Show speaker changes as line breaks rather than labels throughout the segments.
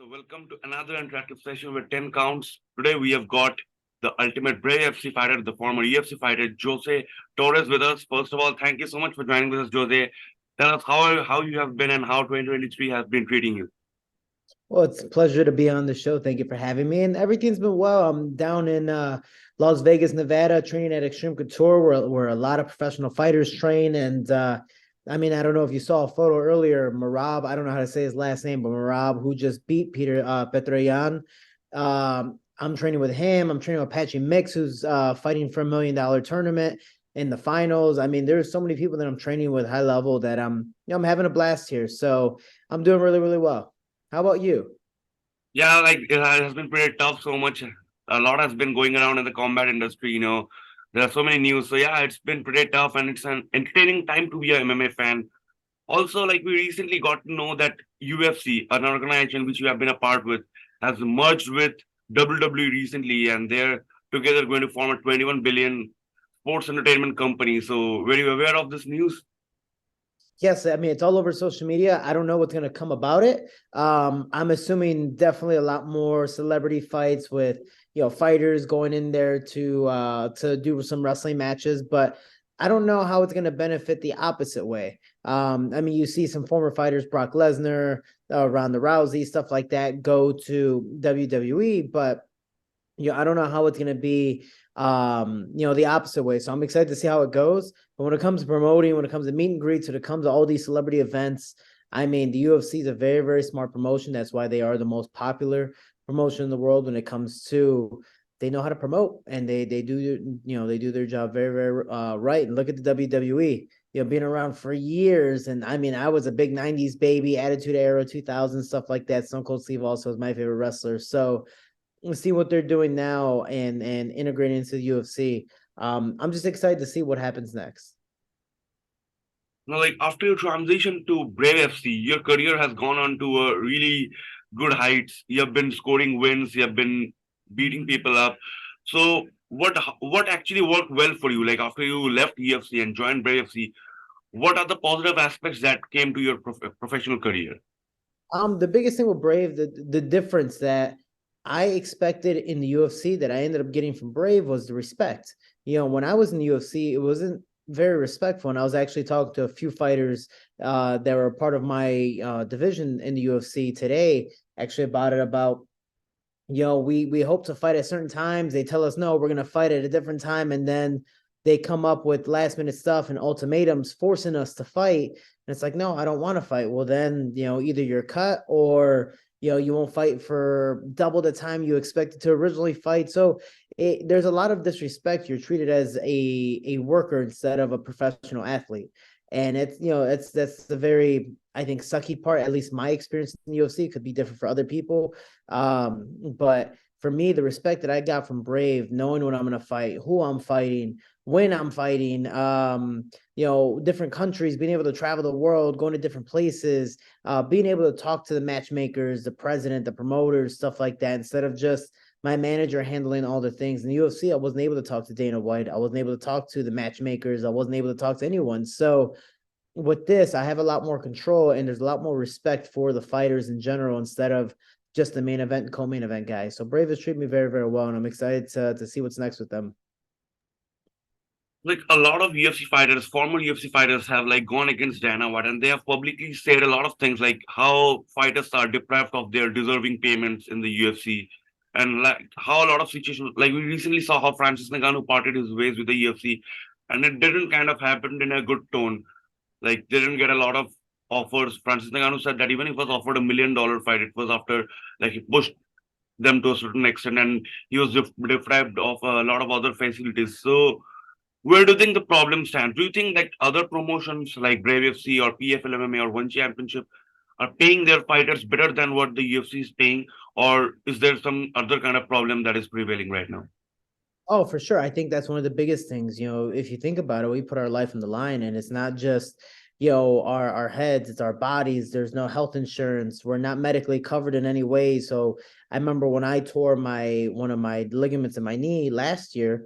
So, welcome to another interactive session with 10 counts. Today, we have got the ultimate Brave FC fighter, the former UFC fighter, Jose Torres, with us. First of all, thank you so much for joining with us, Jose. Tell us how you have been and how 2023 has been treating you.
Well, it's a pleasure to be on the show. Thank you for having me. And everything's been well. I'm down in Las Vegas, Nevada, training at Extreme Couture, where a lot of professional fighters train. And I don't know if you saw a photo earlier. Marab, I don't know how to say his last name, but Marab, who just beat Peter Petroyan. I'm training with him. I'm training with Apache Mix, who's fighting for $1 million tournament in the finals. I mean, there's so many people that I'm training with high level that I'm having a blast here. So I'm doing really, really well. How about you?
Yeah, like it has been pretty tough. So much, a lot has been going around in the combat industry. There are so many news. So, yeah, it's been pretty tough and it's an entertaining time to be a MMA fan. Also, like we recently got to know that UFC, an organization which you have been a part with, has merged with WWE recently, and they're together going to form a 21 billion sports entertainment company. So, were you aware of this news?
Yes, I mean it's all over social media. I don't know what's going to come about it. I'm assuming definitely a lot more celebrity fights with fighters going in there to do some wrestling matches, but I don't know how it's going to benefit the opposite way. I mean, you see some former fighters, Brock Lesnar, Ronda Rousey, stuff like that, go to WWE, but I don't know how it's going to be, the opposite way. So I'm excited to see how it goes. But when it comes to promoting, when it comes to meet and greets, when it comes to all these celebrity events, I mean, the UFC is a very, very smart promotion. That's why they are the most popular promotion in the world when it comes to they know how to promote and they do they do their job very, very right. And look at the WWE, being around for years. And I mean, I was a big 90s baby, Attitude Era, 2000, stuff like that. Stone Cold Steve also is my favorite wrestler. So see what they're doing now and integrating into the UFC. I'm just excited to see what happens next.
Like after you transition to Brave FC, your career has gone on to a really good heights. You have been scoring wins. You have been beating people up. So, what actually worked well for you? Like after you left UFC and joined Brave FC, what are the positive aspects that came to your professional career?
The biggest thing with Brave, the difference that I expected in the UFC that I ended up getting from Brave was the respect. When I was in the UFC, it wasn't very respectful, and I was actually talking to a few fighters that were part of my division in the UFC today, actually about we hope to fight at certain times. They tell us no, we're gonna fight at a different time, and then they come up with last minute stuff and ultimatums forcing us to fight. And it's like, no, I don't want to fight. Well, then either you're cut or you won't fight for double the time you expected to originally fight. So there's a lot of disrespect. You're treated as a worker instead of a professional athlete. And that's the very, I think, sucky part. At least my experience in the UFC could be different for other people. But for me, the respect that I got from Brave, knowing when I'm going to fight, who I'm fighting, when I'm fighting, different countries, being able to travel the world, going to different places, being able to talk to the matchmakers, the president, the promoters, stuff like that, instead of just my manager handling all the things. In the UFC, I wasn't able to talk to Dana White. I wasn't able to talk to the matchmakers. I wasn't able to talk to anyone. So with this, I have a lot more control and there's a lot more respect for the fighters in general instead of just the main event and co-main event guys. So Brave has treated me very, very well, and I'm excited to see what's next with them.
Like a lot of UFC fighters, former UFC fighters have like gone against Dana White and they have publicly said a lot of things like how fighters are deprived of their deserving payments in the UFC and like how a lot of situations like we recently saw how Francis Ngannou parted his ways with the UFC and it didn't kind of happen in a good tone. Like they didn't get a lot of offers. Francis Ngannou said that even if he was offered $1 million fight, it was after like he pushed them to a certain extent and he was deprived of a lot of other facilities. So where do you think the problem stands? Do you think that other promotions like Brave FC or PFL MMA or One Championship are paying their fighters better than what the UFC is paying, or is there some other kind of problem that is prevailing right now?
Oh, for sure. I think that's one of the biggest things. If you think about it, we put our life on the line, and it's not just our heads, it's our bodies. There's no health insurance. We're not medically covered in any way. So I remember when I tore my one of my ligaments in my knee last year,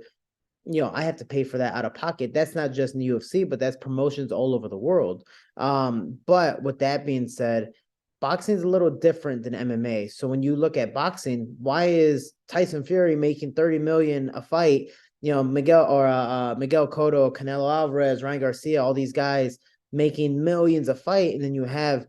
I have to pay for that out of pocket. That's not just in the UFC, but that's promotions all over the world. But with that being said, boxing is a little different than MMA. So when you look at boxing, why is Tyson Fury making 30 million a fight? Miguel Cotto, Canelo Alvarez, Ryan Garcia, all these guys making millions a fight, and then you have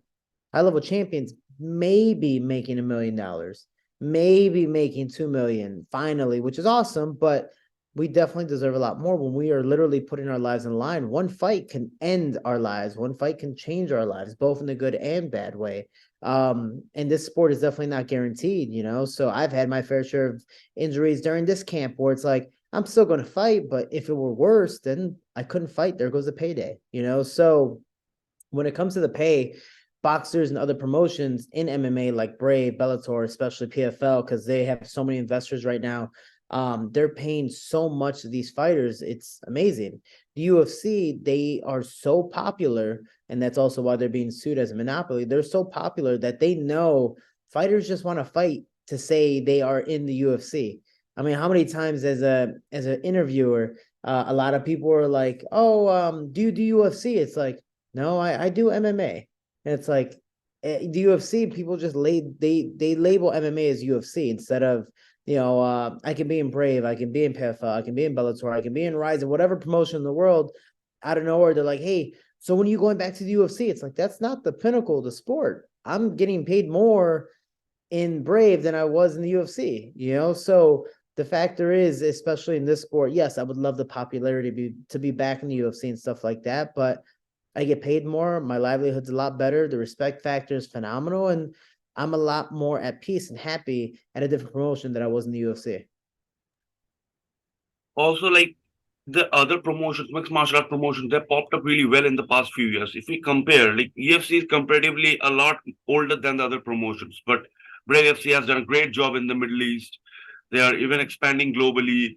high level champions maybe making $1 million, maybe making 2 million finally, which is awesome, but we definitely deserve a lot more when we are literally putting our lives in line. One fight can end our lives, one fight can change our lives, both in the good and bad way. And this sport is definitely not guaranteed, So I've had my fair share of injuries during this camp where it's like, I'm still going to fight, but if it were worse, then I couldn't fight. There goes the payday. So when it comes to the pay, boxers and other promotions in MMA like Brave, Bellator, especially PFL, because they have so many investors right now. They're paying so much of these fighters. It's amazing. The UFC, they are so popular, and that's also why they're being sued as a monopoly. They're so popular that they know fighters just want to fight to say they are in the UFC. I mean, how many times as an interviewer, a lot of people are like, "Oh, do you do UFC?" It's like, no, I do MMA. And it's like the UFC people just they label MMA as UFC instead of I can be in Brave, I can be in PFL, I can be in Bellator, I can be in Rise, and whatever promotion in the world. Out of nowhere, they're like, hey, so when are you going back to the UFC? It's like that's not the pinnacle of the sport. I'm getting paid more in Brave than I was in the UFC. So the factor is, especially in this sport, yes, I would love the popularity to be back in the UFC and stuff like that, but I get paid more. My livelihood's a lot better. The respect factor is phenomenal. And I'm a lot more at peace and happy at a different promotion than I was in the UFC.
Also, like the other promotions, mixed martial art promotions, they popped up really well in the past few years. If we compare, like UFC is comparatively a lot older than the other promotions, but Brave FC has done a great job in the Middle East. They are even expanding globally.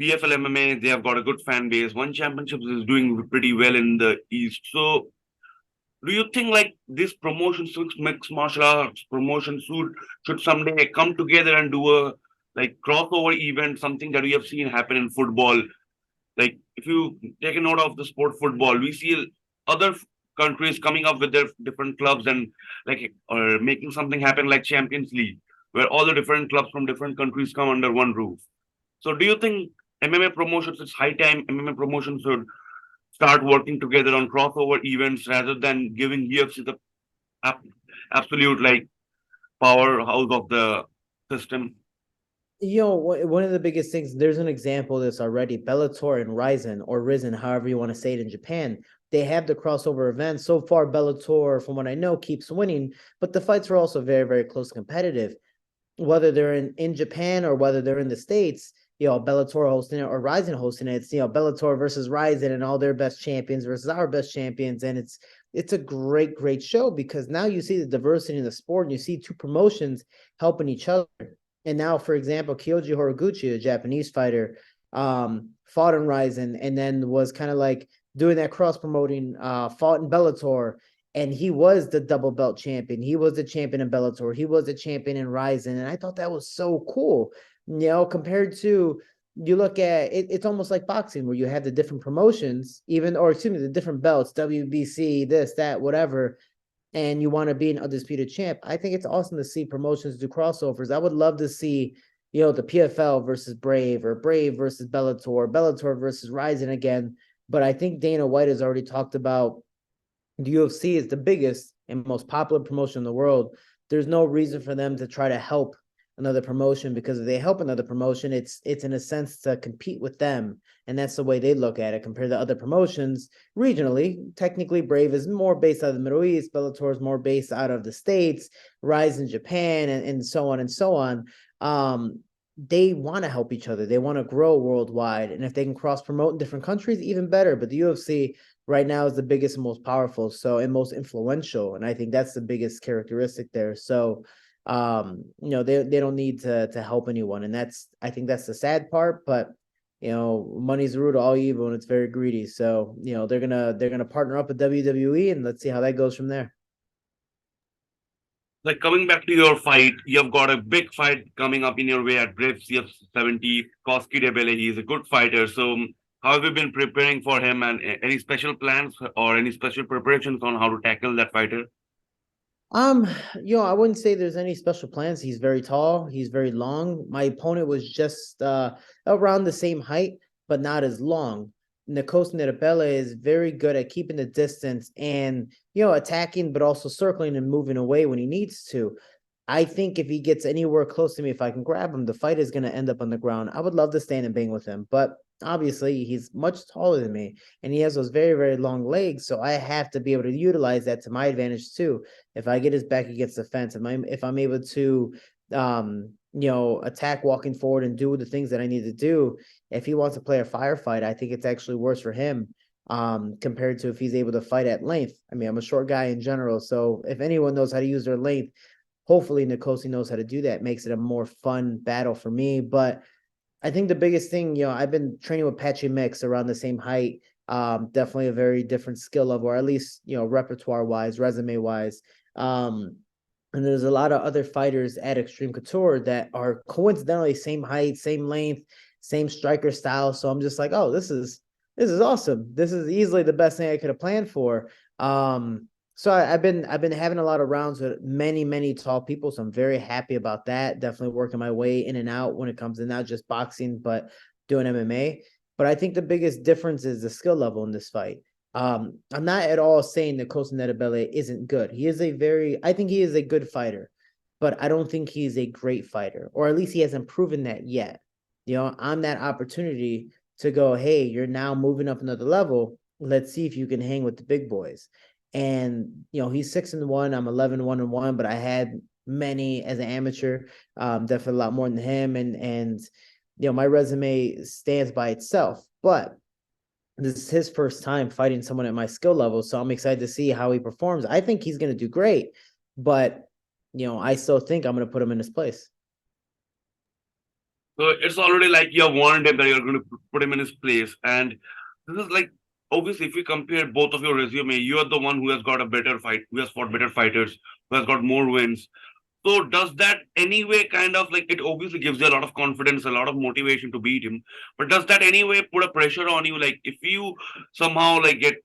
PFL MMA, they have got a good fan base. One Championships is doing pretty well in the East. So, do you think like this promotions, mixed martial arts promotions should someday come together and do a like crossover event, something that we have seen happen in football? Like if you take a note of the sport football, we see other countries coming up with their different clubs and like or making something happen like Champions League, where all the different clubs from different countries come under one roof. So do you think MMA promotions, it's high time MMA promotions should start working together on crossover events rather than giving UFC the ab- absolute like powerhouse of the system?
One of the biggest things, there's an example of this already. Bellator and Ryzen or Risen, however you want to say it in Japan, they have the crossover events. So far, Bellator, from what I know, keeps winning, but the fights are also very, very close competitive. Whether they're in Japan or whether they're in the States, Bellator hosting it or Ryzen hosting it, it's Bellator versus Ryzen and all their best champions versus our best champions. And it's a great, great show because now you see the diversity in the sport and you see two promotions helping each other. And now, for example, Kyoji Horiguchi, a Japanese fighter, fought in Ryzen and then was kind of like doing that cross promoting, fought in Bellator, and he was the double belt champion. He was the champion in Bellator. He was the champion in Ryzen, and I thought that was so cool. Compared to you look at it, it's almost like boxing where you have the different promotions, the different belts, WBC, this, that, whatever, and you want to be an undisputed champ. I think it's awesome to see promotions do crossovers. I would love to see, the PFL versus Brave or Brave versus Bellator, Bellator versus Ryzen again. But I think Dana White has already talked about the UFC is the biggest and most popular promotion in the world. There's no reason for them to try to help another promotion because if they help another promotion, it's in a sense to compete with them. And that's the way they look at it compared to other promotions regionally. Technically, Brave is more based out of the Middle East, Bellator is more based out of the States, Rise in Japan, and so on and so on. They want to help each other. They want to grow worldwide. And if they can cross promote in different countries, even better. But the UFC right now is the biggest and most powerful, and most influential. And I think that's the biggest characteristic there. So they don't need to help anyone. And I think that's the sad part, but money's the root of all evil and it's very greedy. So, they're gonna partner up with WWE and let's see how that goes from there.
Like coming back to your fight, you've got a big fight coming up in your way at Brave CF70. Koski Debele, he's a good fighter. So how have you been preparing for him and any special plans or any special preparations on how to tackle that fighter?
Um, I wouldn't say there's any special plans. He's very tall, he's very long. My opponent was just around the same height, but not as long. Nikos Nitabella is very good at keeping the distance and attacking, but also circling and moving away when he needs to. I think if he gets anywhere close to me, if I can grab him, the fight is going to end up on the ground. I would love to stand and bang with him, but obviously he's much taller than me and he has those very, very long legs. So I have to be able to utilize that to my advantage too. If I get his back against the fence, if I'm able to, attack walking forward and do the things that I need to do, if he wants to play a firefight, I think it's actually worse for him compared to if he's able to fight at length. I mean, I'm a short guy in general, so if anyone knows how to use their length, hopefully Nikosi knows how to do that. Makes it a more fun battle for me. But I think the biggest thing, I've been training with Patchy Mix around the same height. Definitely a very different skill level, or at least, repertoire wise, resume wise. And there's a lot of other fighters at Extreme Couture that are coincidentally same height, same length, same striker style. So I'm just like, oh, this is awesome. This is easily the best thing I could have planned for. So I've been having a lot of rounds with many, many tall people. So I'm very happy about that. Definitely working my way in and out when it comes to not just boxing, but doing MMA. But I think the biggest difference is the skill level in this fight. I'm not at all saying that Costa Netabele isn't good. I think he is a good fighter, but I don't think he's a great fighter, or at least he hasn't proven that yet. I'm that opportunity to go, hey, you're now moving up another level. Let's see if you can hang with the big boys. And he's 6-1. I'm 11-1-1, but I had many as an amateur, definitely a lot more than him. And my resume stands by itself. But this is his first time fighting someone at my skill level, so I'm excited to see how he performs. I think he's going to do great, but I still think I'm going to put him in his place.
So it's already like you have warned him that you're going to put him in his place. And this is like, obviously, if you compare both of your resume, you are the one who has got a better fight, who has fought better fighters, who has got more wins. So does that anyway kind of like, it obviously gives you a lot of confidence, a lot of motivation to beat him, but does that anyway put a pressure on you? Like if you somehow like get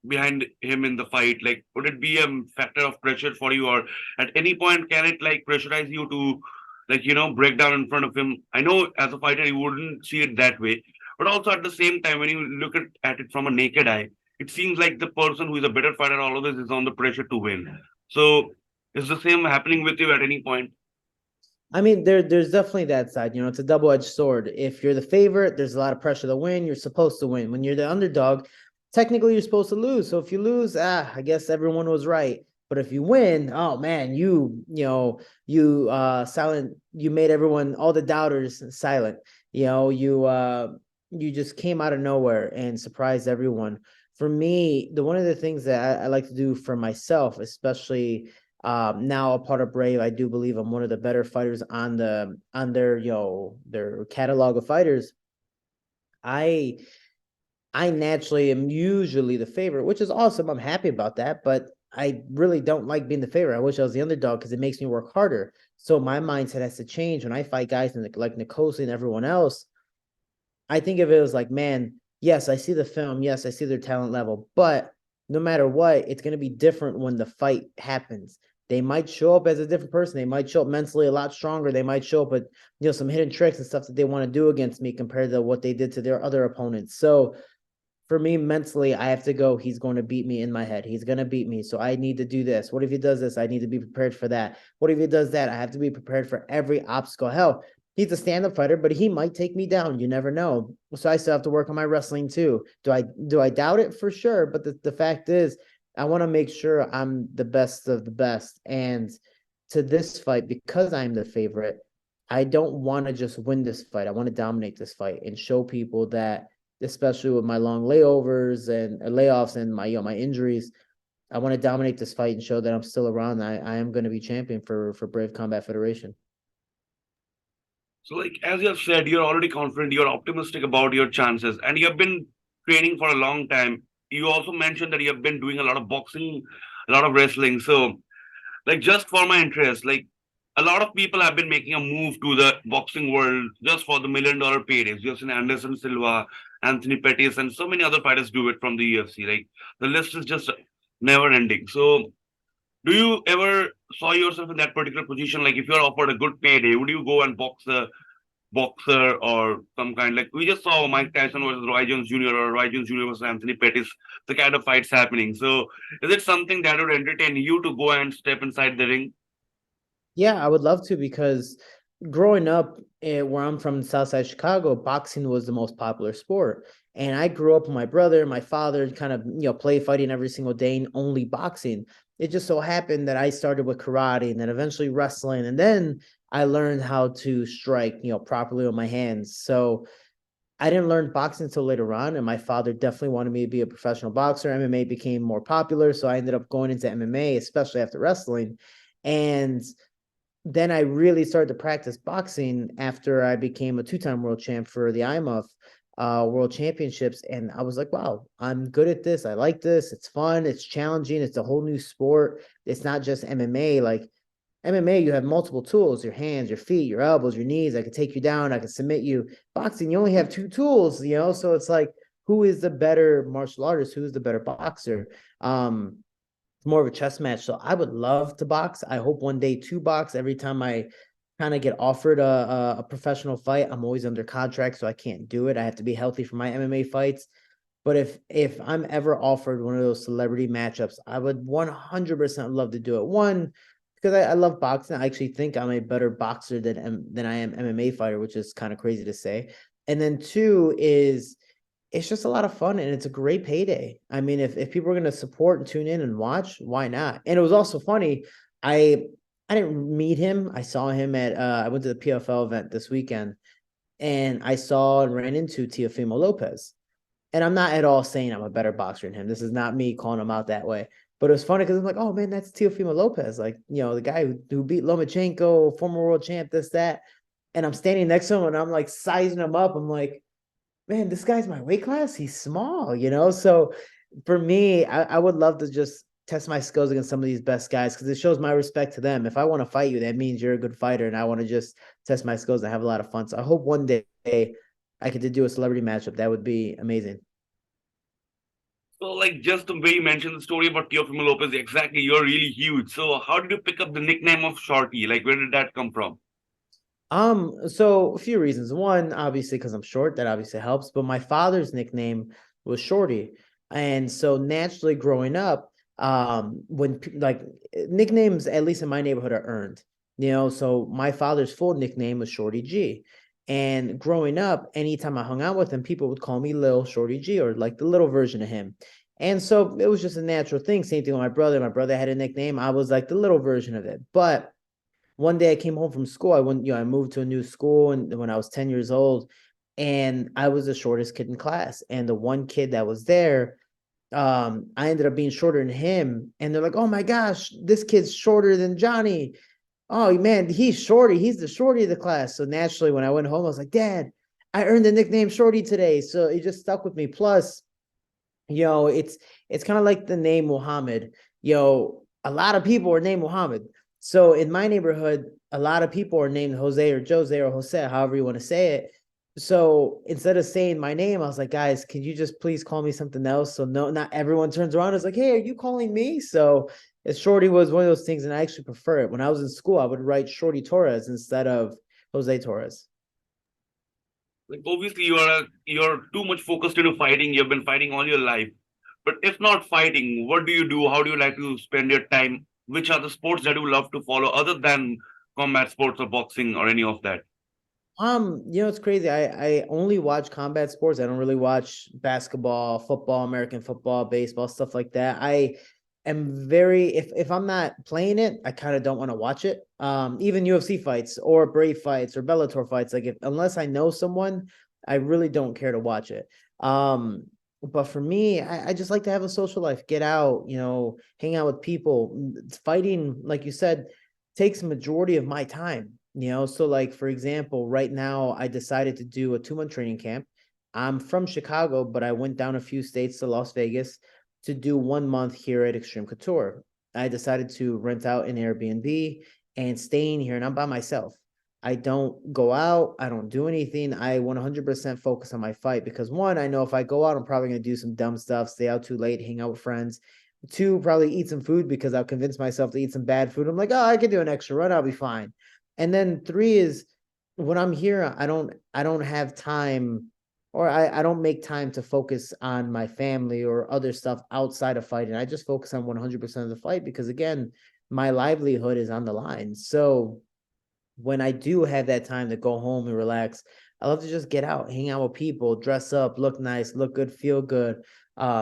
behind him in the fight, like would it be a factor of pressure for you, or at any point can it like pressurize you to like break down in front of him? I know as a fighter you wouldn't see it that way, but also at the same time when you look at it from a naked eye, it seems like the person who is a better fighter always is on the pressure to win. So is the same happening with you at any point?
I mean, there's definitely that side. It's a double-edged sword. If you're the favorite, there's a lot of pressure to win. You're supposed to win. When you're the underdog, technically you're supposed to lose. So if you lose, I guess everyone was right. But if you win, oh man, you made everyone, all the doubters, silent. You just came out of nowhere and surprised everyone. For me, one of the things that I like to do for myself, especially now a part of Brave, I do believe I'm one of the better fighters on their catalog of fighters. I I naturally am usually the favorite, which is awesome. I'm happy about that, but I really don't like being the favorite. I wish I was the underdog because it makes me work harder. So my mindset has to change when I fight guys like Nicosi and everyone else. I think of it as like, man, yes, I see the film. Yes, I see their talent level. But no matter what, it's going to be different when the fight happens. They might show up as a different person. They might show up mentally a lot stronger. They might show up with some hidden tricks and stuff that they want to do against me compared to what they did to their other opponents. So for me, mentally, I have to go, he's going to beat me in my head. He's going to beat me. So I need to do this. What if he does this? I need to be prepared for that. What if he does that? I have to be prepared for every obstacle. Hell, he's a stand-up fighter, but he might take me down. You never know. So I still have to work on my wrestling too. Do I doubt it? For sure. But the fact is, I want to make sure I'm the best of the best. And to this fight, because I'm the favorite, I don't want to just win this fight. I want to dominate this fight and show people that, especially with my long layovers and layoffs and my injuries, I want to dominate this fight and show that I'm still around. I am going to be champion for Brave Combat Federation.
So, like as you have said, you're already confident, you're optimistic about your chances, and you have been training for a long time. You also mentioned that you have been doing a lot of boxing, a lot of wrestling. So, like just for my interest, like a lot of people have been making a move to the boxing world just for the $1 million paydays. You've seen Anderson Silva, Anthony Pettis, and so many other fighters do it from the UFC. Like the list is just never ending. So Do you ever saw yourself in that particular position? Like if you're offered a good payday, would you go and box a boxer or some kind, like we just saw Mike Tyson versus Roy Jones Jr. or Roy Jones Jr. versus Anthony Pettis, the kind of fights happening. So is it something that would entertain you to go and step inside the ring?
Yeah, I would love to because growing up where I'm from, South Side Chicago, boxing was the most popular sport. And I grew up with my brother, my father, kind of, play fighting every single day and only boxing. It just so happened that I started with karate and then eventually wrestling. And then I learned how to strike, properly with my hands. So I didn't learn boxing until later on. And my father definitely wanted me to be a professional boxer. MMA became more popular. So I ended up going into MMA, especially after wrestling. And then I really started to practice boxing after I became a two-time world champ for the IMF World Championships. And I was like, wow, I'm good at this. I like this. It's fun. It's challenging. It's a whole new sport. It's not just MMA. Like MMA, you have multiple tools, your hands, your feet, your elbows, your knees. I could take you down. I could submit you. Boxing, you only have two tools, So it's like, who is the better martial artist? Who's the better boxer? More of a chess match. So I would love to box. I hope one day to box. Every time I kind of get offered a professional fight, I'm always under contract, so I can't do it. I have to be healthy for my MMA fights. But if I'm ever offered one of those celebrity matchups, I would 100% love to do it. One, because I love boxing. I actually think I'm a better boxer than I am MMA fighter, which is kind of crazy to say. And then two is it's just a lot of fun and it's a great payday. I mean, if people are going to support and tune in and watch, why not? And it was also funny. I I didn't meet him. I saw him at I went to the PFL event this weekend and I saw and ran into Teofimo Lopez. And I'm not at all saying I'm a better boxer than him. This is not me calling him out that way. But it was funny because I'm like, oh man, that's Teofimo Lopez. Like, the guy who beat Lomachenko, former world champ, this, that. And I'm standing next to him and I'm like sizing him up. I'm like, man, this guy's my weight class. He's small. So for me, I would love to just test my skills against some of these best guys because it shows my respect to them. If I want to fight you, that means you're a good fighter, and I want to just test my skills and have a lot of fun. So I hope one day I could do a celebrity matchup. That would be amazing.
So like just the way you mentioned the story about Teofimo Lopez, exactly, you're really huge. So how did you pick up the nickname of Shorty? Like where did that come from?
So a few reasons. One, obviously, because I'm short, that obviously helps. But my father's nickname was Shorty, and so naturally, growing up, when like nicknames, at least in my neighborhood, are earned. So my father's full nickname was Shorty G, and growing up, anytime I hung out with him, people would call me Lil Shorty G or like the little version of him. And so it was just a natural thing. Same thing with my brother. My brother had a nickname. I was like the little version of it. But one day I came home from school. I moved to a new school and when I was 10 years old, and I was the shortest kid in class. And the one kid that was there, I ended up being shorter than him. And they're like, oh my gosh, this kid's shorter than Johnny. Oh man, he's shorty. He's the shorty of the class. So naturally, when I went home, I was like, Dad, I earned the nickname Shorty today. So it just stuck with me. Plus, it's kind of like the name Muhammad. A lot of people are named Muhammad. So in my neighborhood, a lot of people are named Jose or Jose or Jose, however you want to say it. So instead of saying my name, I was like, guys, can you just please call me something else? So no, not everyone turns around. It's like, hey, are you calling me? So Shorty was one of those things, and I actually prefer it. When I was in school, I would write Shorty Torres instead of Jose Torres.
Like obviously you're too much focused into fighting. You've been fighting all your life. But if not fighting, what do you do? How do you like to spend your time? Which are the sports that you love to follow other than combat sports or boxing or any of that?
It's crazy. I only watch combat sports. I don't really watch basketball, football, American football, baseball, stuff like that. I am very if I'm not playing it, I kind of don't want to watch it. Even UFC fights or Brave fights or Bellator fights, like if unless I know someone, I really don't care to watch it. But for me, I just like to have a social life, get out, hang out with people. Fighting, like you said, takes a majority of my time. So like for example, right now I decided to do a 2-month training camp. I'm from Chicago, but I went down a few states to Las Vegas to do 1 month here at Extreme Couture. I decided to rent out an Airbnb and staying here, and I'm by myself. I don't go out. I don't do anything. I 100% focus on my fight because one, I know if I go out, I'm probably going to do some dumb stuff, stay out too late, hang out with friends. Two, probably eat some food because I'll convince myself to eat some bad food. I'm like, oh, I could do an extra run, I'll be fine. And then three is when I'm here, I don't have time, or I don't make time to focus on my family or other stuff outside of fighting. I just focus on 100% of the fight because again, my livelihood is on the line. So when I do have that time to go home and relax, I love to just get out, hang out with people, dress up, look nice, look good, feel good,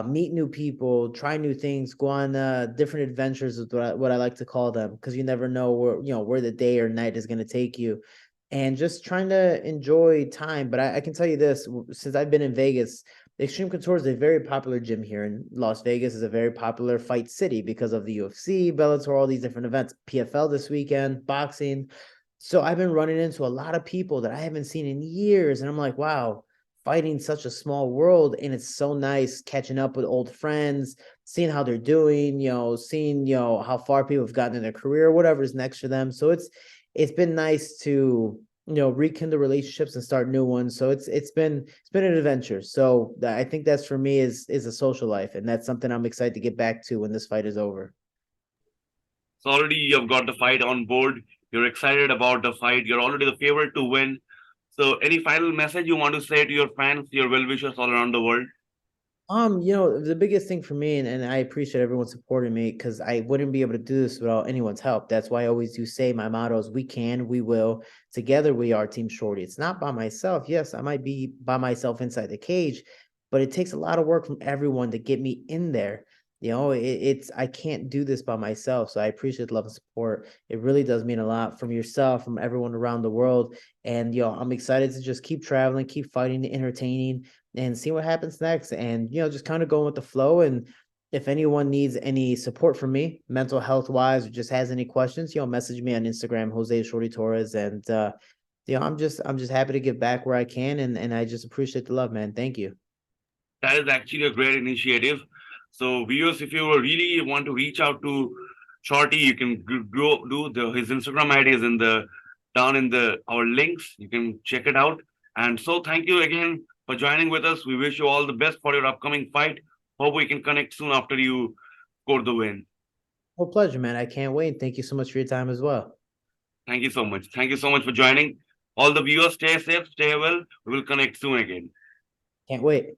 meet new people, try new things, go on different adventures is what I like to call them, because you never know where the day or night is going to take you, and just trying to enjoy time. But I can tell you this, since I've been in Vegas, Extreme Couture is a very popular gym here in Las Vegas. Is a very popular fight city because of the UFC, Bellator, all these different events, PFL this weekend, boxing. So I've been running into a lot of people that I haven't seen in years, and I'm like, wow, fighting such a small world, and it's so nice catching up with old friends, seeing how they're doing, seeing how far people have gotten in their career, whatever's next for them. So it's been nice to rekindle relationships and start new ones. So it's been an adventure. So I think that's for me is a social life, and that's something I'm excited to get back to when this fight is over.
So already you've got the fight on board. You're excited about the fight. You're already the favorite to win. So any final message you want to say to your fans, your well-wishers all around the world?
The biggest thing for me, and I appreciate everyone supporting me because I wouldn't be able to do this without anyone's help. That's why I always do say my motto is we can, we will. Together we are Team Shorty. It's not by myself. Yes, I might be by myself inside the cage, but it takes a lot of work from everyone to get me in there. It's I can't do this by myself. So I appreciate the love and support. It really does mean a lot from yourself, from everyone around the world. And I'm excited to just keep traveling, keep fighting, entertaining and see what happens next. And, just kind of going with the flow. And if anyone needs any support from me, mental health wise, or just has any questions, message me on Instagram, Jose Shorty Torres. And, I'm just happy to give back where I can. And I just appreciate the love, man. Thank you.
That is actually a great initiative. So viewers, if you really want to reach out to Shorty, you can go do his Instagram ID is in the down in the our links. You can check it out. And so thank you again for joining with us. We wish you all the best for your upcoming fight. Hope we can connect soon after you score the win.
Well, pleasure, man. I can't wait. Thank you so much for your time as well.
Thank you so much. Thank you so much for joining. All the viewers, stay safe, stay well. We will connect soon again.
Can't wait.